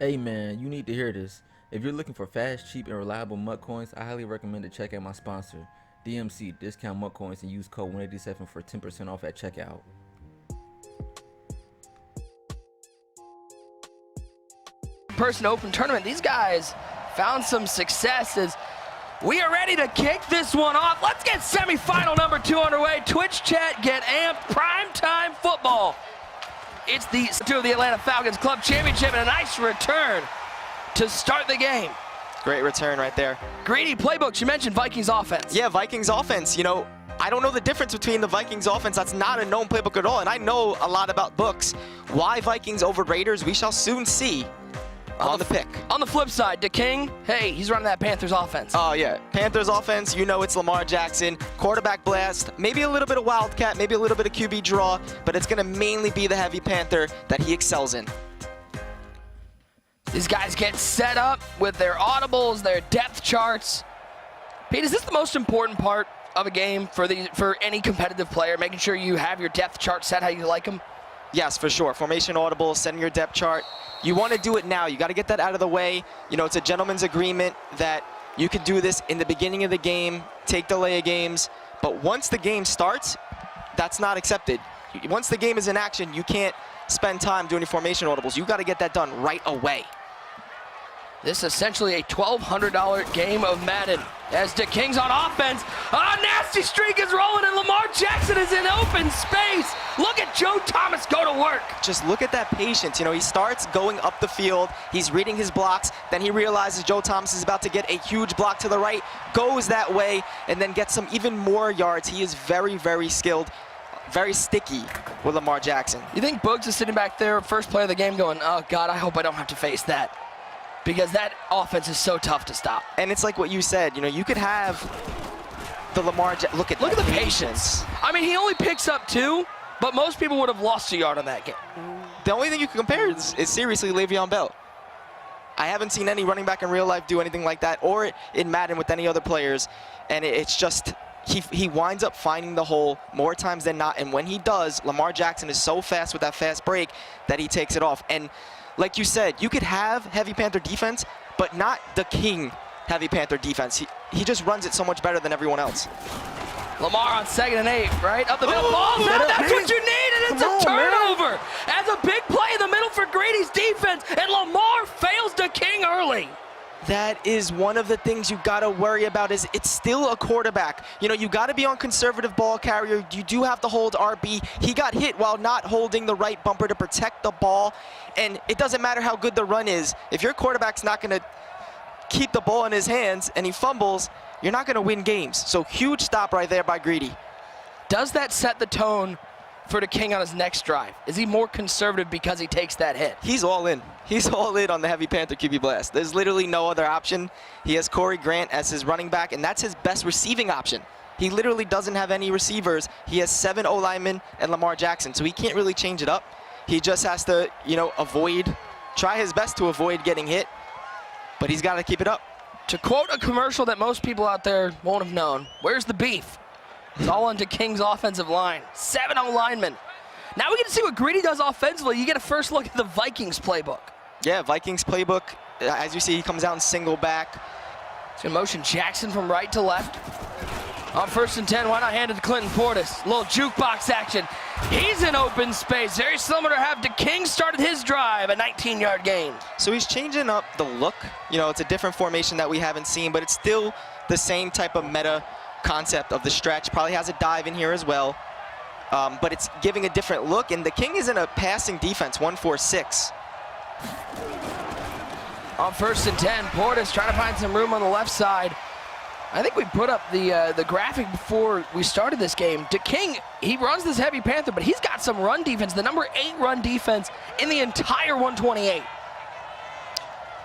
Hey man, you need to hear this. If you're looking for fast, cheap, and reliable MUT coins, I highly recommend to check out my sponsor, DMC, Discount MUT Coins, and use code 187 for 10% off at checkout. Person open tournament. These guys found some successes. We are ready to kick this one off. Let's get semifinal number 2 underway. Twitch chat, get amped. Primetime football. It's the two of the Atlanta Falcons Club Championship and a nice return to start the game. Great return right there. Greedy playbooks, you mentioned Vikings offense. Yeah, Vikings offense, you know, I don't know the difference between the Vikings offense. That's not a known playbook at all, and I know a lot about books. Why Vikings over Raiders, we shall soon see on the pick. On the flip side, DaKingg, hey, he's running that Panthers offense. Oh, yeah. Panthers offense, you know it's Lamar Jackson. Quarterback blast, maybe a little bit of Wildcat, maybe a little bit of QB draw, but it's going to mainly be the heavy Panther that he excels in. These guys get set up with their audibles, their depth charts. Pete, is this the most important part of a game for any competitive player, making sure you have your depth chart set how you like them? Yes, for sure. Formation audible, setting your depth chart. You want to do it now. You got to get that out of the way. You know, it's a gentleman's agreement that you can do this in the beginning of the game, take delay of games. But once the game starts, that's not accepted. Once the game is in action, you can't spend time doing your formation audibles. You got to get that done right away. This is essentially a $1,200 game of Madden. As DaKingg's on offense, a nasty streak is rolling and Lamar Jackson is in open space. Look at Joe Thomas go to work. Just look at that patience. You know, he starts going up the field, he's reading his blocks, then he realizes Joe Thomas is about to get a huge block to the right, goes that way, and then gets some even more yards. He is very, very skilled, very sticky with Lamar Jackson. You think Boogs is sitting back there, first play of the game, going, oh God, I hope I don't have to face that. Because that offense is so tough to stop. And it's like what you said, you know, you could have the Lamar, look at the patience. I mean, he only picks up 2, but most people would have lost a yard on that game. The only thing you can compare is seriously Le'Veon Bell. I haven't seen any running back in real life do anything like that, or in Madden with any other players. And it's just, he winds up finding the hole more times than not. And when he does, Lamar Jackson is so fast with that fast break that he takes it off. And like you said, you could have heavy Panther defense, but not DaKingg heavy Panther defense. He just runs it so much better than everyone else. Lamar on 2nd and 8, right? Up the middle. Ball now, that's what you need, and it's a turnover. As a big play in the middle for Grady's defense, and Lamar fails DaKingg early. That is one of the things you got to worry about. Is it's still a quarterback. You know, you got to be on conservative ball carrier. You do have to hold RB. He got hit while not holding the right bumper to protect the ball. And it doesn't matter how good the run is. If your quarterback's not going to keep the ball in his hands and he fumbles, you're not going to win games. So huge stop right there by Greedy. Does that set the tone for DaKingg on his next drive? Is he more conservative because he takes that hit? He's all in. He's all in on the heavy Panther QB blast. There's literally no other option. He has Corey Grant as his running back, and that's his best receiving option. He literally doesn't have any receivers. He has 7 O-linemen and Lamar Jackson, so he can't really change it up. He just has to, you know, try his best to avoid getting hit, but he's got to keep it up. To quote a commercial that most people out there won't have known, where's the beef? It's all on DaKingg's offensive line. 7 O-linemen. Now we get to see what Greedy does offensively. You get a first look at the Vikings playbook. Yeah, Vikings playbook. As you see, he comes out in single back. He's going to motion Jackson from right to left. On 1st and 10, why not hand it to Clinton Portis? Little jukebox action. He's in open space. Very similar to have DaKingg started his drive, a 19-yard gain. So he's changing up the look. You know, it's a different formation that we haven't seen, but it's still the same type of meta concept of the stretch. Probably has a dive in here as well. But it's giving a different look, and DaKingg is in a passing defense, 1-4-6. On 1st and 10, Portis trying to find some room on the left side. I think we put up the graphic before we started this game. DaKingg, he runs this heavy Panther, but he's got some run defense, the number 8 run defense in the entire 128.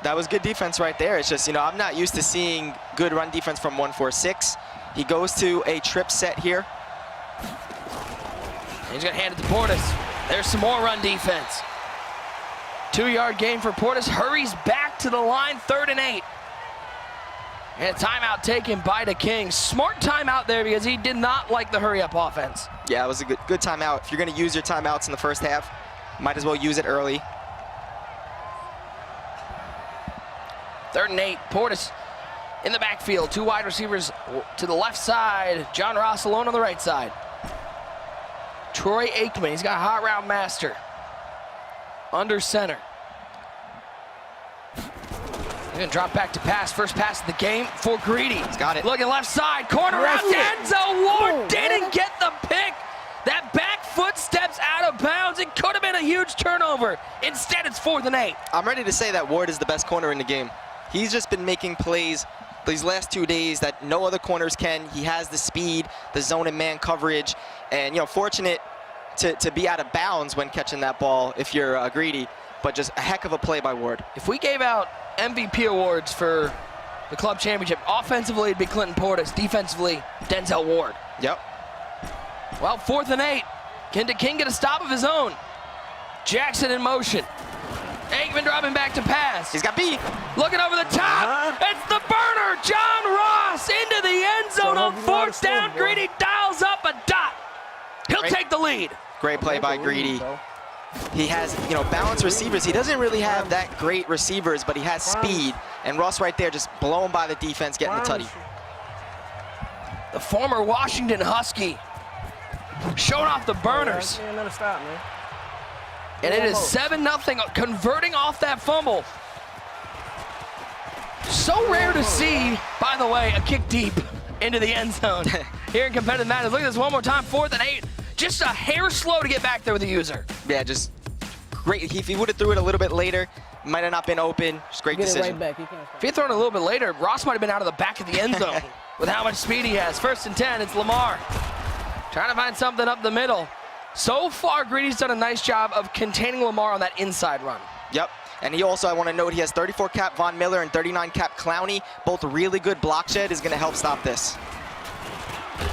That was good defense right there. It's just, you know, I'm not used to seeing good run defense from 1-4-6. He goes to a trip set here. He's going to hand it to Portis. There's some more run defense. 2-yard gain for Portis. Hurries back to the line, 3rd and 8. And a timeout taken by DaKingg. Smart timeout there because he did not like the hurry-up offense. Yeah, it was a good timeout. If you're going to use your timeouts in the first half, might as well use it early. 3rd and 8. Portis in the backfield. 2 wide receivers to the left side. John Ross alone on the right side. Troy Aikman, he's got a hot route master. Under center. He's gonna drop back to pass. First pass of the game for Greedy. He's got it. Looking left side, corner out. Denzel Ward didn't get the pick. That back foot steps out of bounds. It could have been a huge turnover. Instead, it's 4th and 8. I'm ready to say that Ward is the best corner in the game. He's just been making plays these last 2 days that no other corners can. He has the speed, the zone and man coverage, and fortunate to be out of bounds when catching that ball if you're Greedy, but just a heck of a play by Ward. If we gave out MVP awards for the club championship, offensively it'd be Clinton Portis, defensively Denzel Ward. Yep. Well, 4th and 8. Can DaKingg get a stop of his own? Jackson in motion. Aikman dropping back to pass. He's got B. Looking over the top. It's the burner. John Ross into the end zone on 4th down. Greedy dials up a dot. He'll take the lead. Great play by Greedy. He has, balanced receivers. He doesn't really have that great receivers, but he has speed. And Ross right there just blown by the defense, getting the tutty. The former Washington Husky showing off the burners. And it is 7-0, converting off that fumble. So rare to see, by the way, a kick deep into the end zone here in competitive Madden. Look at this one more time, 4th and 8. Just a hair slow to get back there with the user. Yeah, just great. If he would have threw it a little bit later, might have not been open. Just great decision. If he had thrown it a little bit later, Ross might have been out of the back of the end zone with how much speed he has. 1st and 10, it's Lamar. Trying to find something up the middle. So far, Greedy's done a nice job of containing Lamar on that inside run. Yep. And he also, I want to note, he has 34 cap Von Miller and 39 cap Clowney. Both really good block shed is going to help stop this.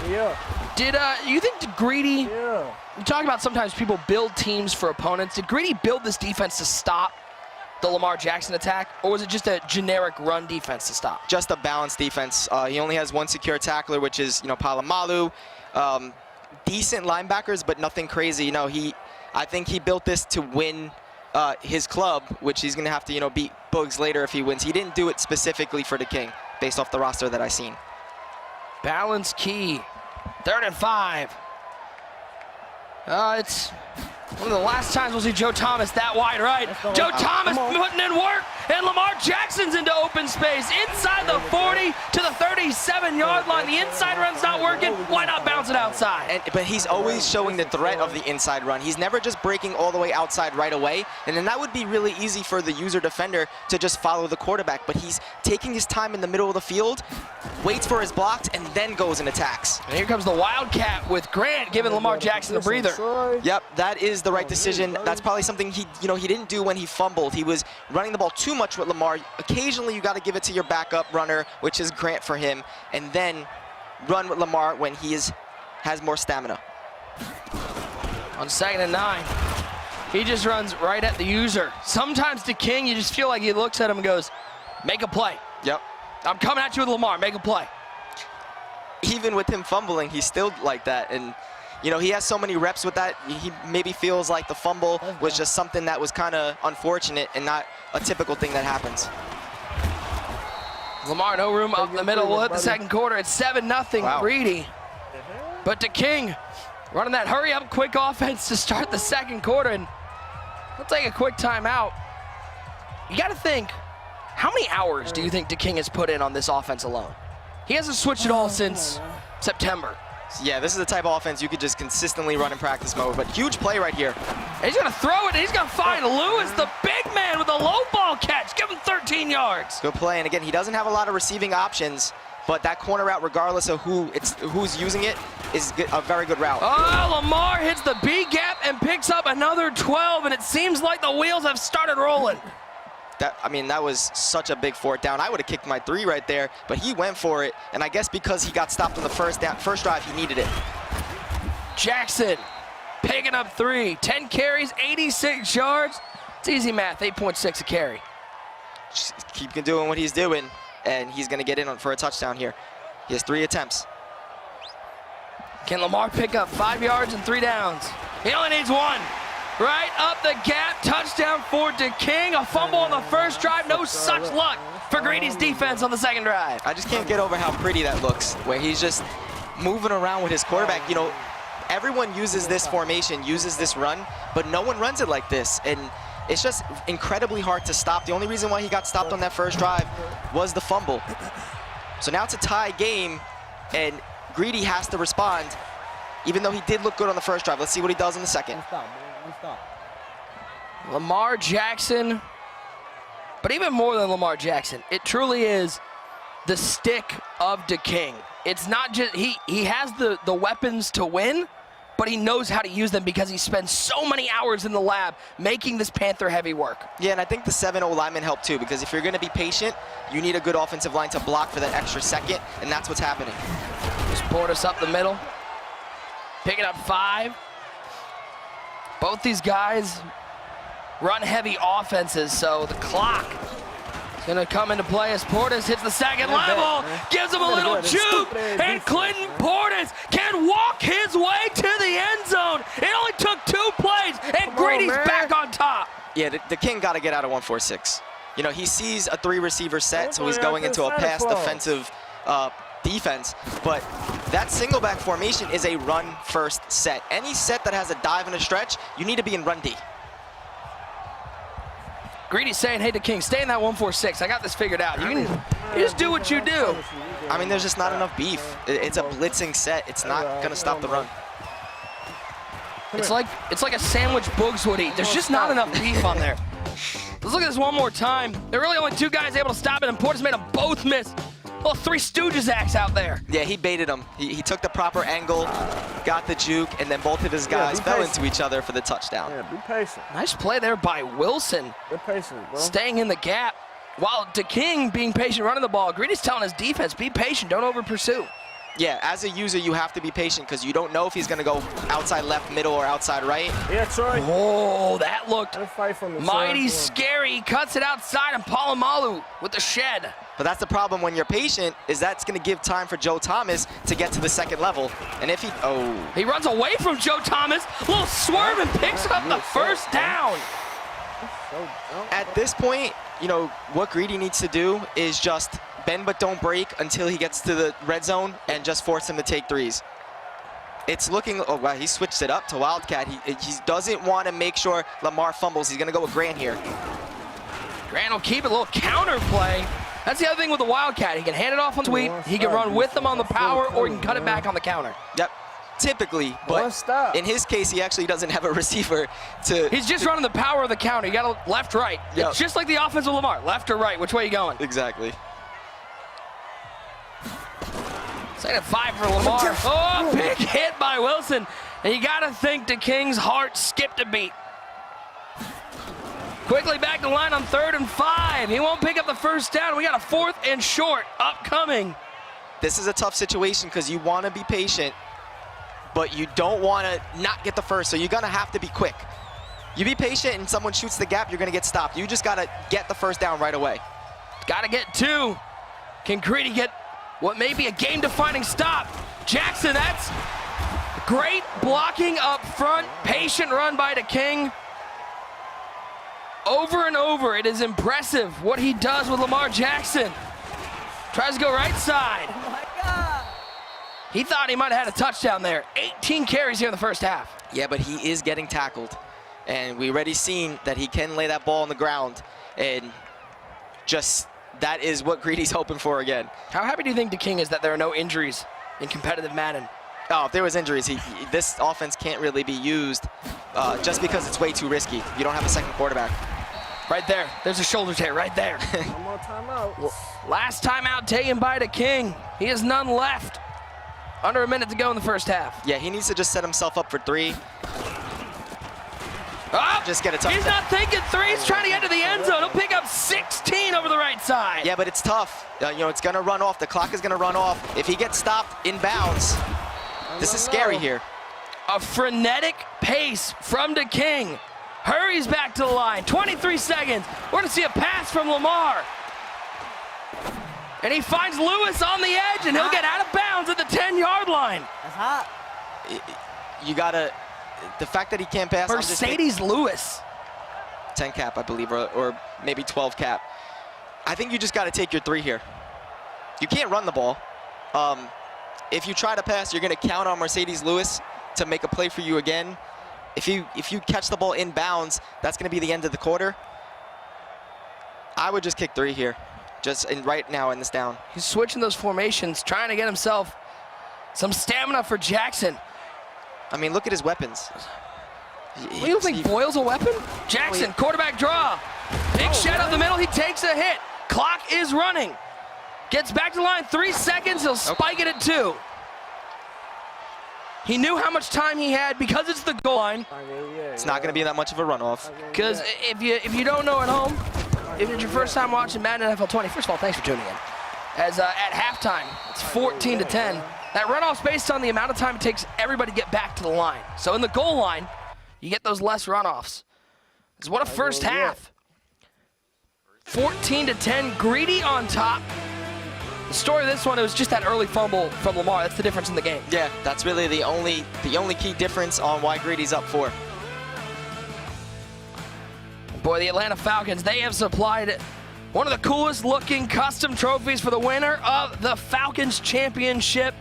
Yeah. Did you think Greedy, you talk about sometimes people build teams for opponents. Did Greedy build this defense to stop the Lamar Jackson attack, or was it just a generic run defense to stop? Just a balanced defense. He only has 1 secure tackler, which is, Palomalu. Decent linebackers, but nothing crazy. I think he built this to win his club, which he's going to have to, beat Bugs later if he wins. He didn't do it specifically for DaKingg, based off the roster that I've seen. Balance key. 3rd and 5. It's one of the last times we'll see Joe Thomas that wide right. Joe Thomas putting in work, and Lamar Jackson's into open space. Inside the 40 to the 37-yard line. The inside run's not working. Why not bounce it outside? But he's always showing the threat of the inside run. He's never just breaking all the way outside right away. And then that would be really easy for the user defender to just follow the quarterback. But he's taking his time in the middle of the field, waits for his blocks, and then goes and attacks. And here comes the Wildcat with Grant giving Lamar Jackson a breather. Yep, that is the right decision. That's probably something he didn't do when he fumbled. He was running the ball too much with Lamar. Occasionally, you got to give it to your backup runner, which is Grant for him, and then run with Lamar when he has more stamina. On 2nd and 9, he just runs right at the user. Sometimes DaKingg, you just feel like he looks at him and goes, make a play. Yep. I'm coming at you with Lamar, make a play. Even with him fumbling, he's still like that. And, he has so many reps with that, he maybe feels like the fumble was just something that was kind of unfortunate and not a typical thing that happens. Lamar, no room up the middle. We'll hit the 2nd quarter. It's 7-0 Greedy. But DaKingg running that hurry-up quick offense to start the 2nd quarter. And we'll take a quick timeout. You got to think, how many hours do you think DaKingg has put in on this offense alone? He hasn't switched it all since September. Yeah, this is the type of offense you could just consistently run in practice mode, but huge play right here. And he's going to throw it, and he's going to find Lewis, the big man, with a low ball catch. Give him 13 yards. Good play, and again, he doesn't have a lot of receiving options, but that corner route, regardless of who's using it, is a very good route. Oh, Lamar hits the B gap and picks up another 12, and it seems like the wheels have started rolling. That was such a big 4th down. I would have kicked my 3 right there, but he went for it, and I guess because he got stopped on the first drive, he needed it. Jackson picking up 3, 10 carries, 86 yards. It's easy math, 8.6 a carry. Just keep doing what he's doing, and he's going to get in for a touchdown here. He has 3 attempts. Can Lamar pick up 5 yards and 3 downs? He only needs 1. right up the gap. Touchdown for DaKingg. A fumble on the first drive. No such luck for Greedy's defense on the second drive. I just can't get over how pretty that looks, where he's just moving around with his quarterback. You know, everyone uses this formation, uses this run, but no one runs it like this. And it's just incredibly hard to stop. The only reason why he got stopped on that first drive was the fumble. So now it's a tie game, and Greedy has to respond, even though he did look good on the first drive. Let's see what he does in the second. Lamar Jackson, but even more than Lamar Jackson, it truly is the stick of DaKingg. It's not just, he has the weapons to win, but he knows how to use them because he spends so many hours in the lab making this Panther heavy work. Yeah, and I think the 7-0 linemen help too, because if you're gonna be patient, you need a good offensive line to block for that extra second, and that's what's happening. Just poured us up the middle. Picking up 5. Both these guys run heavy offenses, so the clock is gonna come into play as Portis hits the second level, gives him a little juke, and Clinton Portis can walk his way to the end zone. It only took 2 plays, and Greedy's back on top. Yeah, DaKingg got to get out of 1-4-6. You know, he sees a 3-receiver set, so he's going into a pass defensive defense, but that single back formation is a run first set. Any set that has a dive and a stretch, you need to be in run D. Greedy's saying, hey, DaKingg, stay in that 1-4-6. I got this figured out. You just do what you do. I mean, there's just not enough beef. It's a blitzing set. It's not going to stop the run. It's like a sandwich Boogs would eat. There's just not enough beef on there. Let's look at this one more time. There are really only 2 guys able to stop it, and Portis made them both miss. Little Three Stooges acts out there. Yeah, he baited him. He took the proper angle, got the juke, and then both of his guys fell into each other for the touchdown. Yeah, be patient. Nice play there by Wilson. Be patient, bro. Staying in the gap. While DaKingg being patient running the ball, Greedy's telling his defense, be patient, don't over pursue. Yeah, as a user, you have to be patient because you don't know if he's going to go outside left, middle, or outside right. Yeah, Troy. Oh, that looked mighty Troy. scary. Cuts it outside, and Palomalu with the shed. But that's the problem when you're patient, is that's going to give time for Joe Thomas to get to the second level. And if he runs away from Joe Thomas, little swerve, and picks up the first down. At this point, you know, what Greedy needs to do is just bend but don't break until he gets to the red zone and just force him to take 3s. It's looking, oh wow, he switched it up to Wildcat. He doesn't want to make sure Lamar fumbles. He's going to go with Grant here. Grant will keep it, a little counter play. That's the other thing with the Wildcat. He can hand it off on the sweep, he can run with them on the power, or he can cut it back on the counter. Yep, typically, but in his case, he actually doesn't have a receiver to... He's just running the power of the counter. You got to left, right. Yep. It's just like the offense with Lamar. Left or right, which way you going? Exactly. Second and 5 for Lamar. Oh, big hit by Wilson. And you got to think DaKingg's heart skipped a beat. Quickly back to the line on 3rd and 5. He won't pick up the first down. We got a 4th and short upcoming. This is a tough situation because you want to be patient, but you don't want to not get the first, so you're going to have to be quick. You be patient and someone shoots the gap, you're going to get stopped. You just got to get the first down right away. Got to get 2. Can Greedy get what may be a game-defining stop? Jackson, that's great blocking up front. Patient run by DaKingg. Over and over, it is impressive what he does with Lamar Jackson. Tries to go right side. Oh my God. He thought he might have had a touchdown there. 18 carries here in the first half. Yeah, but he is getting tackled. And we already seen that he can lay that ball on the ground. And just, that is what Greedy's hoping for again. How happy do you think DaKingg is that there are no injuries in competitive Madden? Oh, if there was injuries, this offense can't really be used just because it's way too risky. You don't have a second quarterback. Right there. There's a shoulder tear right there. One more timeout. Last timeout taken by DaKingg. He has none left. Under a minute to go in the first half. Yeah, he needs to just set himself up for 3. Oh, just get a touchdown. He's not thinking 3. He's trying to get to the end zone. He'll pick up 16 over the right side. Yeah, but it's tough. You know, it's going to run off. The clock is going to run off. If he gets stopped in bounds, this is scary here. A frenetic pace from DaKingg. Hurries back to the line. 23 seconds. We're going to see a pass from Lamar. And he finds Lewis on the edge, and he'll get out of bounds at the 10-yard line. That's hot. You got to the fact that he can't pass. Mercedes Lewis. 10 cap, I believe, or maybe 12 cap. I think you just got to take your 3 here. You can't run the ball. If you try to pass, you're going to count on Mercedes Lewis to make a play for you again. If you catch the ball in bounds, that's going to be the end of the quarter. I would just kick 3 here, right now in this down. He's switching those formations, trying to get himself some stamina for Jackson. I mean, look at his weapons. You don't think Boyle's a weapon? Jackson, quarterback draw. Big shot up the middle, he takes a hit. Clock is running. Gets back to the line, 3 seconds, he'll spike it at 2. He knew how much time he had because it's the goal line. It's not going to be that much of a runoff. Because if you don't know at home, if it's your first time watching Madden NFL 20, first of all, thanks for tuning in. As at halftime, it's 14-10. That runoff's based on the amount of time it takes everybody to get back to the line. So in the goal line, you get those less runoffs. Because what a first half. 14-10, Greedy on top. The story of this one, it was just that early fumble from Lamar. That's the difference in the game. Yeah, that's really the only key difference on why Greedy's up 4. Boy, the Atlanta Falcons, they have supplied one of the coolest looking custom trophies for the winner of the Falcons Championship.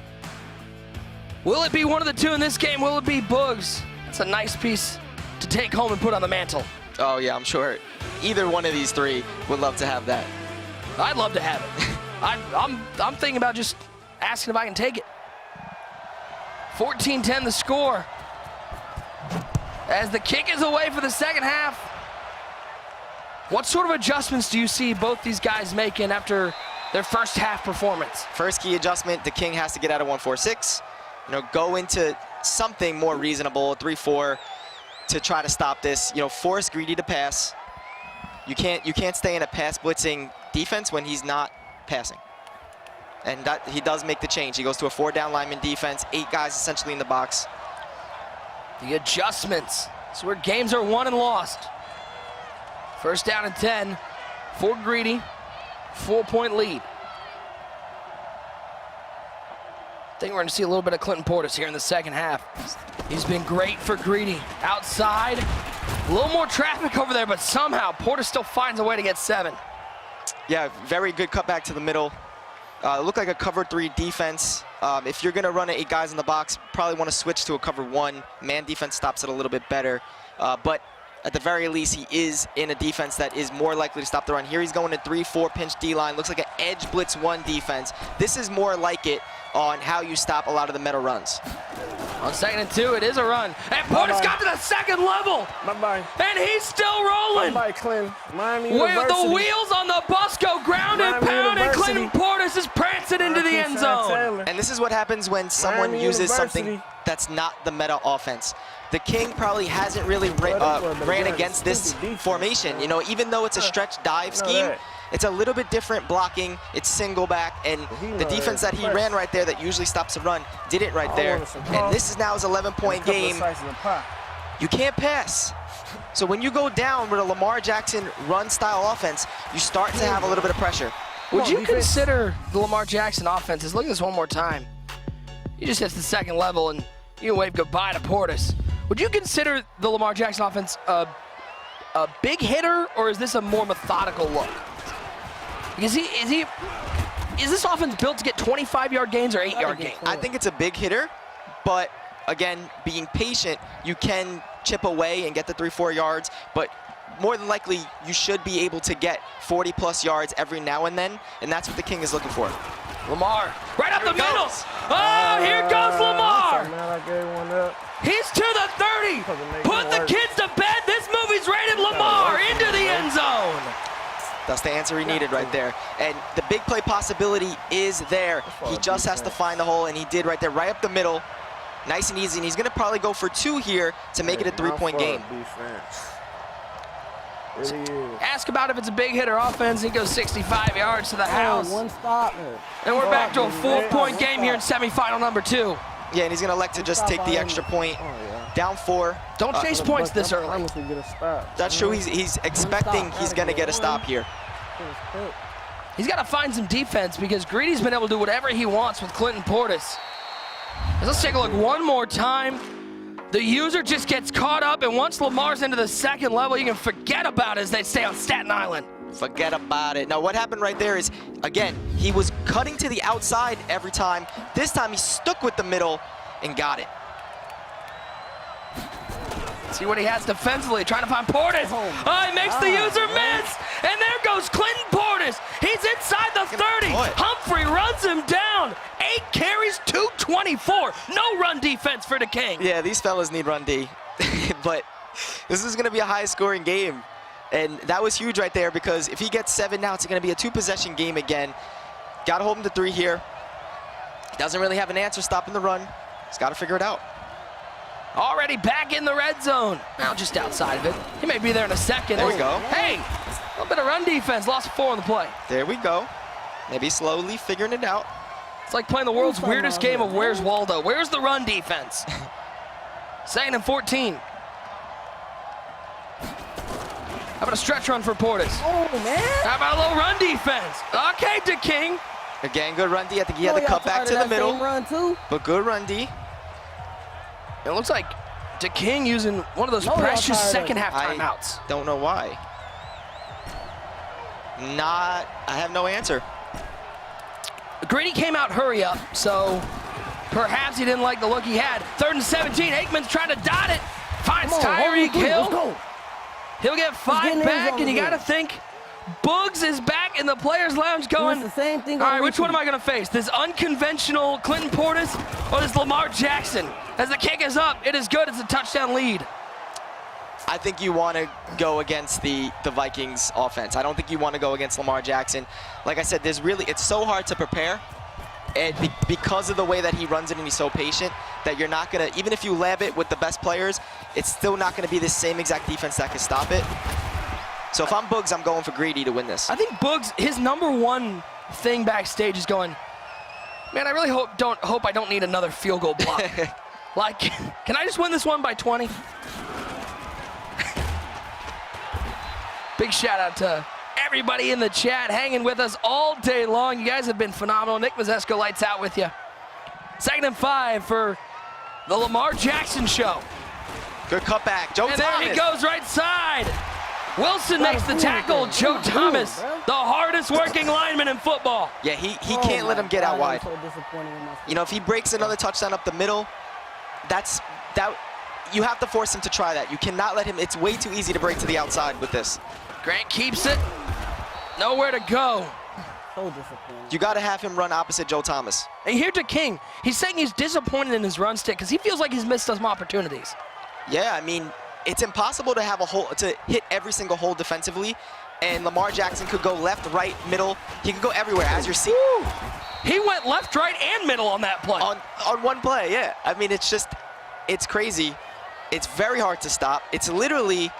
Will it be one of the 2 in this game? Will it be Boogs? It's a nice piece to take home and put on the mantle. Oh yeah, I'm sure either one of these 3 would love to have that. I'd love to have it. I'm thinking about just asking if I can take it. 14-10 the score. As the kick is away for the second half. What sort of adjustments do you see both these guys making after their first half performance? First key adjustment, DaKingg has to get out of 1-4-6. Go into something more reasonable, 3-4, to try to stop this. Force Greedy to pass. You can't stay in a pass blitzing defense when he's not passing. And that he does make the change. He goes to a 4-down lineman defense, 8 guys essentially in the box. The adjustments. It's where games are won and lost. First down and 10 for Greedy. 4-point lead. I think we're going to see a little bit of Clinton Portis here in the second half. He's been great for Greedy. Outside, a little more traffic over there, but somehow Portis still finds a way to get 7. Yeah, very good cutback to the middle. Looked like a cover 3 defense. If you're going to run 8 guys in the box, probably want to switch to a cover 1. Man defense stops it a little bit better. But at the very least, he is in a defense that is more likely to stop the run. Here he's going to 3-4 pinch D-line. Looks like an edge blitz 1 defense. This is more like it on how you stop a lot of the metal runs. On 2nd and 2, it is a run. And Portis got to the second level. Bye-bye. And he's still rolling. Bye-bye, Clinton. Miami With University. the wheels on the bus go ground and Miami pound, and University. Clinton Portis is prancing into the end zone. And this is what happens when someone Miami uses University. something that's not the meta offense. DaKingg probably hasn't really ran against this formation. Even though it's a stretch dive scheme, it's a little bit different blocking. It's single back, and the defense that he ran right there that usually stops the run didn't right there. And this is now his 11-point game. You can't pass. So when you go down with a Lamar Jackson run-style offense, you start to have a little bit of pressure. Would you consider the Lamar Jackson offense, look at this one more time. He just hits the second level, and you can wave goodbye to Portis. Would you consider the Lamar Jackson offense a big hitter, or is this a more methodical look? Is this offense built to get 25-yard gains or 8-yard gains? I think it's a big hitter, but again, being patient, you can chip away and get the 3-4 yards, but more than likely, you should be able to get 40-plus yards every now and then, and that's what DaKingg is looking for. Lamar, right up the middle. Oh, here goes Lamar. He's to the 30. Put the kids to bed. This movie's rated Lamar into the end zone. That's the answer he needed right there. And the big play possibility is there. He just has to find the hole, and he did right there, right up the middle. Nice and easy, and he's going to probably go for 2 here to make it a 3-point game. Ask about if it's a big hitter offense. He goes 65 yards to the house. One stop. And we're back to a 4-point game here in semifinal number 2. Yeah, and he's going to elect to just take the extra point. Down 4. Don't chase points this early. That's true. He's expecting he's going to get a stop here. He's got to find some defense because Greedy's been able to do whatever he wants with Clinton Portis. Let's take a look one more time. The user just gets caught up, and once Lamar's into the second level, you can forget about it, as they say on Staten Island. Forget about it. Now, what happened right there is, again, he was cutting to the outside every time. This time, he stuck with the middle and got it. See what he has defensively, trying to find Portis. Oh, he makes the user miss. And there goes Clinton Portis. He's inside the 30. Humphrey runs him down. 8 carries, 224. No run defense for DaKingg. Yeah, these fellas need run D. But this is going to be a high-scoring game. And that was huge right there, because if he gets 7 now, it's going to be a 2-possession game again. Got to hold him to 3 here. He doesn't really have an answer stopping the run. He's got to figure it out. Already back in the red zone. Now just outside of it. He may be there in a second. There we go. Hey, a little bit of run defense. Lost 4 on the play. There we go. Maybe slowly figuring it out. It's like playing the world's weirdest game of Where's Waldo. Where's the run defense? 2nd and 14. How about a stretch run for Portis? Oh, man. How about a little run defense? Okay, DaKingg. Again, good run D. I think he had the cut back to the middle. Run too. But good run D. It looks like DaKingg using one of those precious second half timeouts. Don't know why. I have no answer. Greedy came out hurry up, so perhaps he didn't like the look he had. 3rd and 17, Aikman's trying to dot it. Finds Tyreek Hill. He'll get 5 back, and you gotta think Boogs is back in the players' lounge going, the same thing all right, which one am I gonna face? This unconventional Clinton Portis or this Lamar Jackson? As the kick is up, it is good, it's a touchdown lead. I think you want to go against the Vikings offense. I don't think you want to go against Lamar Jackson. Like I said, it's so hard to prepare. And because of the way that he runs it and he's so patient, that you're not gonna, even if you lab it with the best players, it's still not gonna be the same exact defense that can stop it. So if I'm Boogs, I'm going for Greedy to win this. I think Boogs, his #1 thing backstage is going, man, I really hope I don't need another field goal block. Like, can I just win this one by 20? Big shout out to everybody in the chat hanging with us all day long. You guys have been phenomenal. Nick Mazesco lights out with you. 2nd and 5 for the Lamar Jackson show. Good cutback, Joe Thomas. And there he goes right side. Wilson makes the tackle. Joe Thomas, the hardest working lineman in football. Yeah, he can't let him get out wide. You know, if he breaks another touchdown up the middle, you have to force him to try that. You cannot let him, it's way too easy to break to the outside with this. Grant keeps it. Nowhere to go. You got to have him run opposite Joe Thomas. And here DaKingg, he's saying he's disappointed in his run stick because he feels like he's missed some opportunities. Yeah, I mean, it's impossible to have to hit every single hole defensively, and Lamar Jackson could go left, right, middle. He could go everywhere, as you're seeing. He went left, right, and middle on that play. On one play, yeah. I mean, it's crazy. It's very hard to stop. It's literally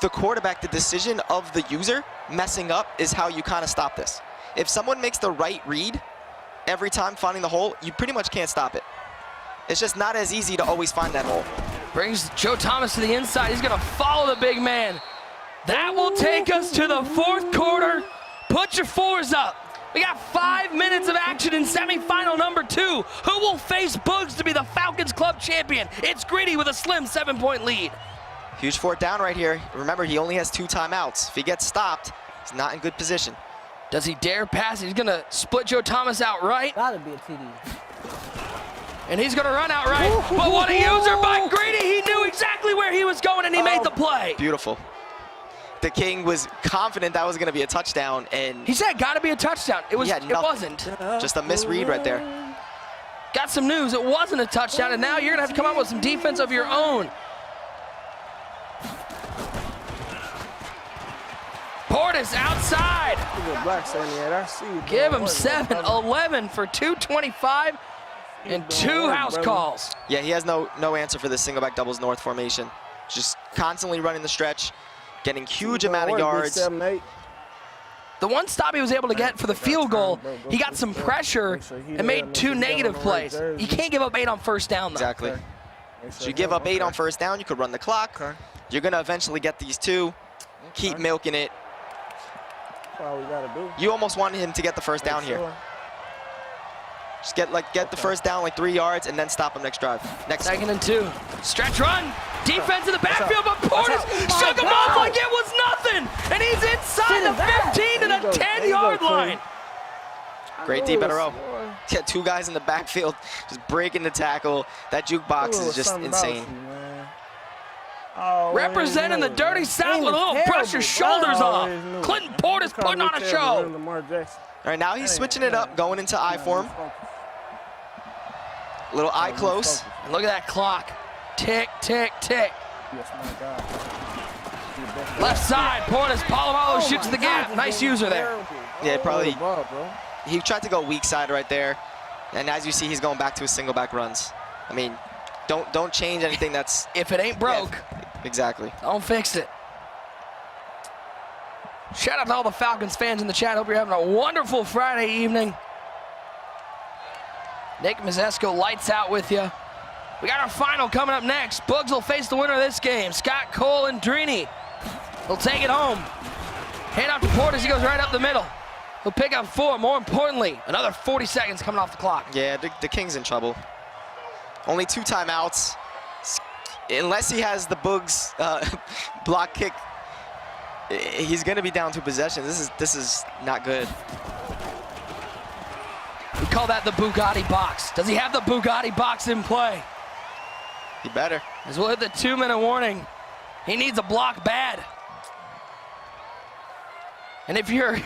the quarterback, the decision of the user messing up is how you kind of stop this. If someone makes the right read every time finding the hole, you pretty much can't stop it. It's just not as easy to always find that hole. Brings Joe Thomas to the inside. He's going to follow the big man. That will take us to the 4th quarter. Put your 4s up. We got 5 minutes of action in semifinal #2. Who will face Boogs to be the Falcons club champion? It's Greedy with a slim 7-point lead. Huge 4th down right here. Remember, he only has 2 timeouts. If he gets stopped, he's not in good position. Does he dare pass? He's going to split Joe Thomas outright. Gotta be a TD. And he's going to run outright. But what a user by Greedy. He knew exactly where he was going, and he made the play. Beautiful. DaKingg was confident that was going to be a touchdown, and he said, "Got to be a touchdown." It was. It wasn't. Just a misread right there. Got some news. It wasn't a touchdown, and now you're going to have to come up with some defense of your own. Portis outside. Give him 7-11 for 225 and 2 house calls. Yeah, he has no answer for this single back doubles north formation. Just constantly running the stretch, getting huge amount of yards. The one stop he was able to get for the field goal, he got some pressure and made 2 negative plays. You can't give up 8 on 1st down, though. Exactly. So you give up 8 on 1st down, you could run the clock. You're going to eventually get these 2. Keep milking it. You almost wanted him to get the 1st down here. Just get the first down like 3 yards and then stop him next drive. Next. 2nd and 2. Stretch run. Defense in the backfield, but Portis What's shook him off like it was nothing. And he's inside the 15 to the 10-yard line. Great deep at a row. Yeah, 2 guys in the backfield just breaking the tackle. That jukebox is just insane. Representing the dirty South with a little brush your shoulders off. Clinton Portis putting on a show. All right, now he's switching it up, going into I form. Little eye close. And look at that clock. Tick, tick, tick. Left side, Portis, Polamalu shoots the gap. Nice user there. Yeah, probably. He tried to go weak side right there. And as you see, he's going back to his single back runs. I mean, don't change anything that's... If it ain't broke. Yeah, exactly. Don't fix it. Shout out to all the Falcons fans in the chat. Hope you're having a wonderful Friday evening. Nick Mazesco lights out with you. We got our final coming up next. Boogs will face the winner of this game. Scott Cole and Drini will take it home. Hand off to Portis. He goes right up the middle. He'll pick up 4. More importantly, another 40 seconds coming off the clock. Yeah, DaKingg's in trouble. Only 2 timeouts. Unless he has the Boogs block kick, he's going to be down 2 possessions. This is not good. We call that the Bugatti box. Does he have the Bugatti box in play? He better. As we'll hit the 2-minute warning. He needs a block bad. And if you're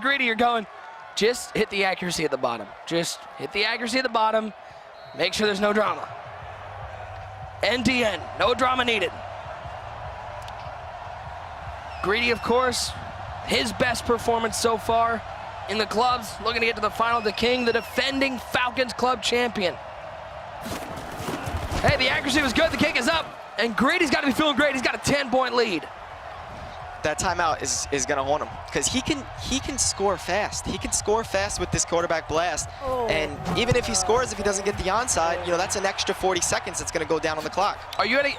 greedy, you're going, just hit the accuracy at the bottom. Just hit the accuracy at the bottom. Make sure there's no drama. End to end, no drama needed. Greedy, of course, his best performance so far in the clubs, looking to get to the final. DaKingg, the defending Falcons club champion. Hey, the accuracy was good, the kick is up, and Greedy's got to be feeling great. He's got a 10-point lead. That timeout is going to haunt him because he can score fast. He can score fast with this quarterback blast. And even if he scores, if he doesn't get the onside, you know, that's an extra 40 seconds that's going to go down on the clock. Are you ready?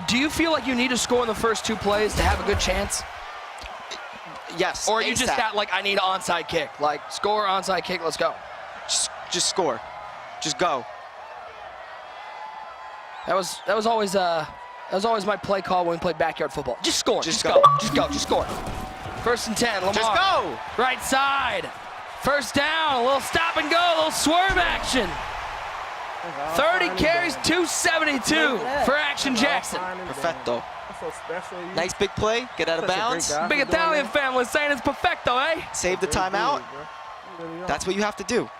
Do you feel like you need to score in the first 2 plays to have a good chance? Yes. Or you just got like, I need an onside kick. Like, score, onside kick, let's go. Just score. Just go. That was always my play call when we played backyard football. Just score. Just go. Just score. 1st and 10. Lamar. Just go. Right side. First down. A little stop and go. A little swerve action. 30 carries, 272 for Action Jackson. Perfecto. Nice big play. Get out of bounds. Big Italian family saying it's perfecto, eh? Save the timeout. That's what you have to do.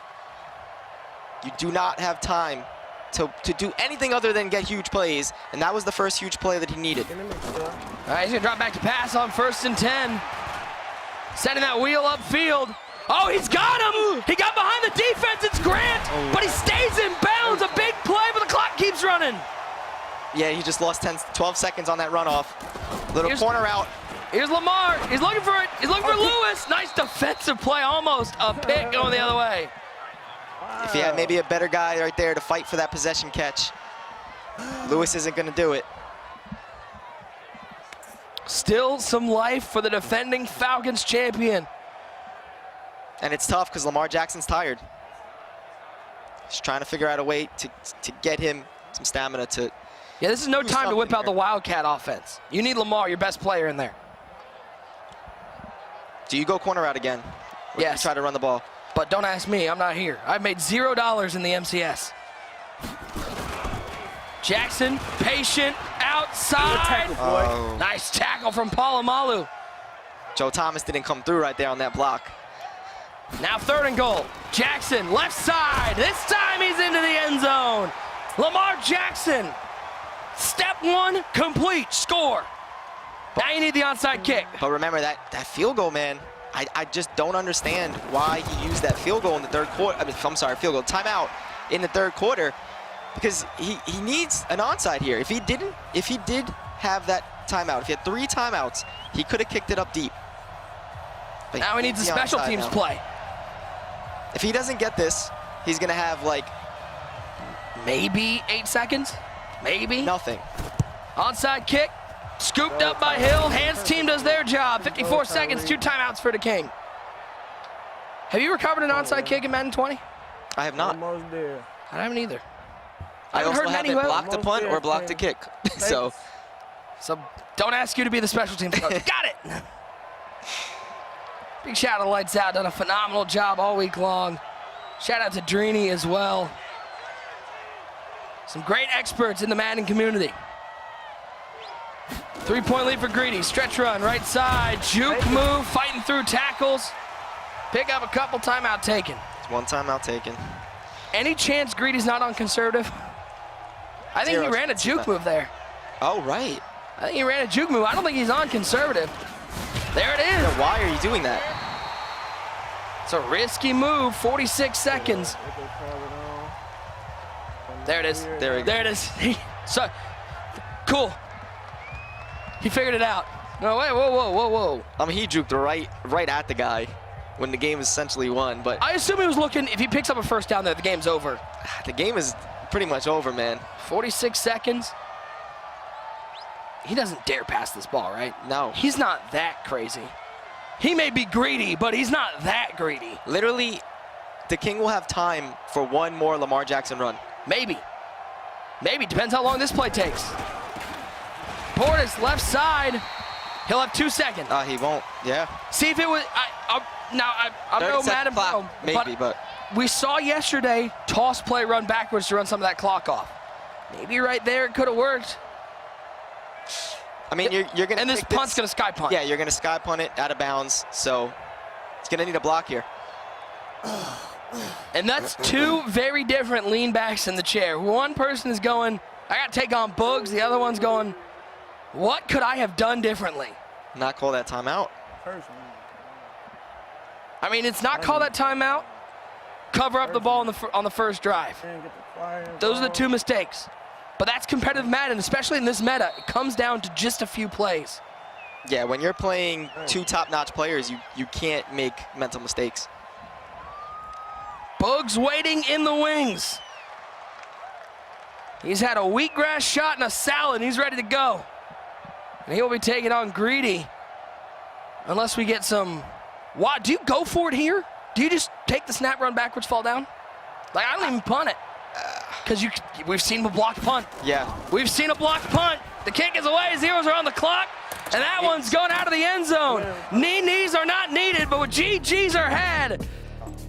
You do not have time to do anything other than get huge plays, and that was the first huge play that he needed. All right, he's gonna drop back to pass on 1st and 10. Sending that wheel upfield. Oh, he's got him! He got behind the defense, it's Grant, but he stays in bounds. A big play, but the clock keeps running. Yeah, he just lost 12 seconds on that runoff. Little corner out. Here's Lamar, he's looking for it. He's looking for Lewis. Nice defensive play, almost a pick going the other way. If he had maybe a better guy right there to fight for that possession catch, Lewis isn't going to do it. Still some life for the defending Falcons champion. And it's tough because Lamar Jackson's tired. He's trying to figure out a way to get him some stamina to... Yeah, this is no time to whip out the Wildcat offense. You need Lamar, your best player, in there. Do you go corner out again? Or yes. Do you try to run the ball? But don't ask me, I'm not here. I've made $0 in the MCS. Jackson, patient, outside. Oh. Nice tackle from Polamalu. Joe Thomas didn't come through right there on that block. Now 3rd and goal. Jackson, left side. This time he's into the end zone. Lamar Jackson, step 1, complete, score. Now you need the onside kick. But remember that field goal, man. I just don't understand why he used that field goal in the 3rd quarter. I mean, I'm sorry, field goal timeout in the 3rd quarter, because he needs an onside here. If he did have that timeout, if he had 3 timeouts, he could have kicked it up deep. But now he needs a special teams play. If he doesn't get this, he's gonna have like maybe 8 seconds, maybe nothing. Onside kick. Scooped up by Hill. Hands team does their job. 54 seconds, 2 timeouts for DaKingg. Have you recovered an onside kick in Madden 20? I have not. Almost there. I haven't either. I haven't also heard haven't many well. blocked a Almost punt there, or blocked a Ken. kick. So So don't ask you to be the special teams coach. Got it. Big shout out to Lights Out. Done a phenomenal job all week long. Shout out to Drini as well. Some great experts in the Madden community. 3-point lead for Greedy. Stretch run, right side. Juke move, fighting through tackles. Pick up a couple, timeout taken. it's one timeout taken. Any chance Greedy's not on conservative? I think he ran a juke move there. Oh, right. I think he ran a juke move. I don't think he's on conservative. There it is. Yeah, why are you doing that? It's a risky move, 46 seconds. What they call it on. There it is. There we go. There it is. So, cool. He figured it out. No, wait, whoa, whoa, whoa, whoa. I mean, he juked right at the guy when the game is essentially won, but I assume he was looking, if he picks up a first down there, the game's over. the game is pretty much over, man. 46 seconds. He doesn't dare pass this ball, right? No. He's not that crazy. He may be greedy, but he's not that greedy. Literally, DaKingg will have time for one more Lamar Jackson run. Maybe. Maybe. Depends how long this play takes. Portis, left side. He'll have 2 seconds. He won't. Yeah. See if it was. I'm 30 no second Madden clock, pro, maybe, but we saw yesterday toss play run backwards to run some of that clock off. Maybe right there it could have worked. I mean, you're gonna. And this kick punt's gonna sky punt. Yeah, you're gonna sky punt it out of bounds, so it's gonna need a block here. And that's two very different lean backs in the chair. One person is going, I got to take on Boogs. The other one's going, what could I have done differently? Not call that timeout. I mean, it's not call that timeout. Cover up the ball on the first drive. Those are the two mistakes. But that's competitive Madden, especially in this meta. It comes down to just a few plays. Yeah, when you're playing two top-notch players, you can't make mental mistakes. Boogs waiting in the wings. He's had a wheatgrass shot and a salad. He's ready to go. And he'll be taking on Greedy. Unless we get some... What? Do you go for it here? Do you just take the snap, run backwards, fall down? Like, I don't even punt it. Because we've seen a blocked punt. Yeah. We've seen a blocked punt. The kick is away. Zeros are on the clock. And that one's going out of the end zone. Knees are not needed, but GGs are had.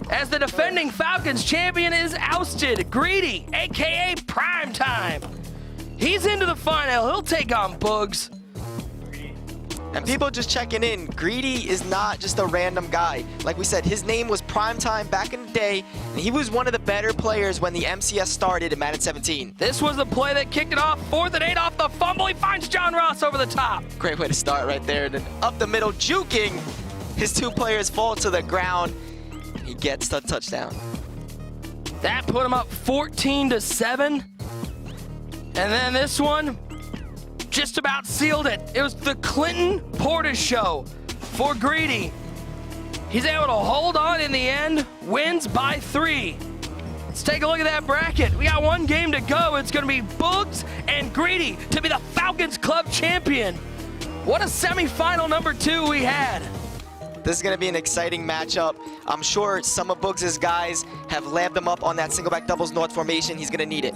As the defending Falcons champion is ousted. Greedy, a.k.a. Primetime. He's into the final. He'll take on Boogs. And people just checking in, Greedy is not just a random guy. Like we said, his name was Primetime back in the day, and he was one of the better players when the MCS started in Madden 17. This was the play that kicked it off. 4th and 8 off the fumble. He finds John Ross over the top. Great way to start right there. And then up the middle, juking. His two players fall to the ground. He gets the touchdown. That put him up 14-7. And then this one just about sealed it. It was the Clinton Portis show for Greedy. He's able to hold on in the end, wins by 3. Let's take a look at that bracket. We got one game to go. It's going to be Boogs and Greedy to be the Falcons Club champion. What a semifinal number 2 we had. This is going to be an exciting matchup. I'm sure some of Boogs' guys have labbed him up on that single back doubles north formation. He's going to need it.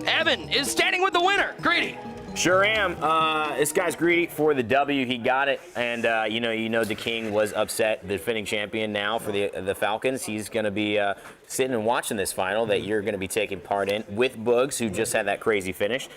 Evan is standing with the winner, Greedy. Sure am. This guy's Greedy for the W. He got it, and you know, DaKingg was upset, the defending champion now for the Falcons. He's going to be sitting and watching this final that you're going to be taking part in with Boogs, who just had that crazy finish.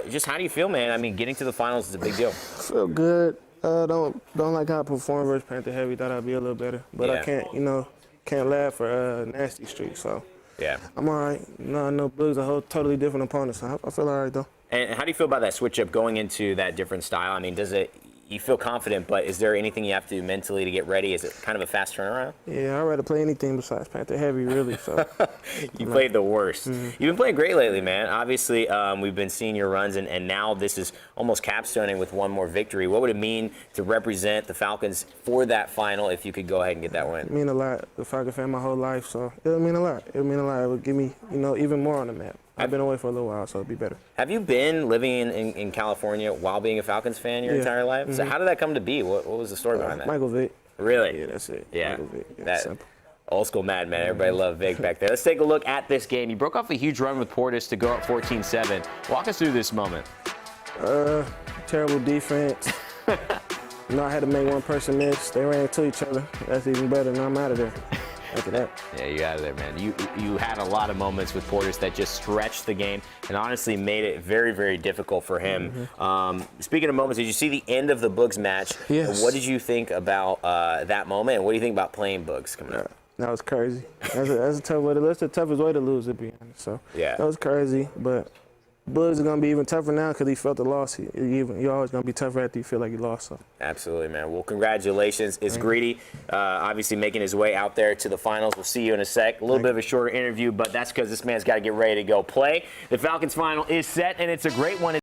Just how do you feel, man? I mean, getting to the finals is a big deal. Feel good. Don't like how I performed versus Panther Heavy. Thought I'd be a little better, but Yeah. I can't laugh for Nasty Streak. So Yeah. I'm all right. I know Boogs a whole totally different opponent, so I feel all right though. And how do you feel about that switch up going into that different style? I mean, you feel confident, but is there anything you have to do mentally to get ready? Is it kind of a fast turnaround? Yeah, I'd rather play anything besides Panther Heavy, really. So You played the worst. Mm-hmm. You've been playing great lately, man. Obviously, we've been seeing your runs, and now this is almost capstoning with one more victory. What would it mean to represent the Falcons for that final if you could go ahead and get that win? it mean a lot. The Falcon fan my whole life, so it would mean a lot. It would mean a lot. It would give me, even more on the map. I've been away for a little while, so it'd be better. Have you been living in California while being a Falcons fan your entire life? So how did that come to be? What was the story behind that? Michael Vick. Really? Yeah, that's it. Yeah. Michael Vick. Yeah, That- simple. Old school Madden, man. Everybody loved Vic back there. Let's take a look at this game. You broke off a huge run with Portis to go up 14-7. Walk us through this moment. Terrible defense. I had to make one person miss. They ran into each other. That's even better. Now I'm out of there. After that. Yeah, you out of there, man. You had a lot of moments with Portis that just stretched the game and honestly made it very, very difficult for him. Speaking of moments, did you see the end of the Boogs match? Yes. What did you think about that moment, and what do you think about playing Boogs coming up? That was crazy. That's a tough way to lose. That's the toughest way to lose, to be honest. So Yeah. that was crazy. But Boogs is gonna be even tougher now because he felt the loss. You're always gonna be tougher after you feel like you lost. So. Absolutely, man. Well, congratulations. It's Greedy, obviously making his way out there to the finals. We'll see you in a sec. A little bit of a shorter interview, but that's because this man's got to get ready to go play. The Falcons final is set, and it's a great one.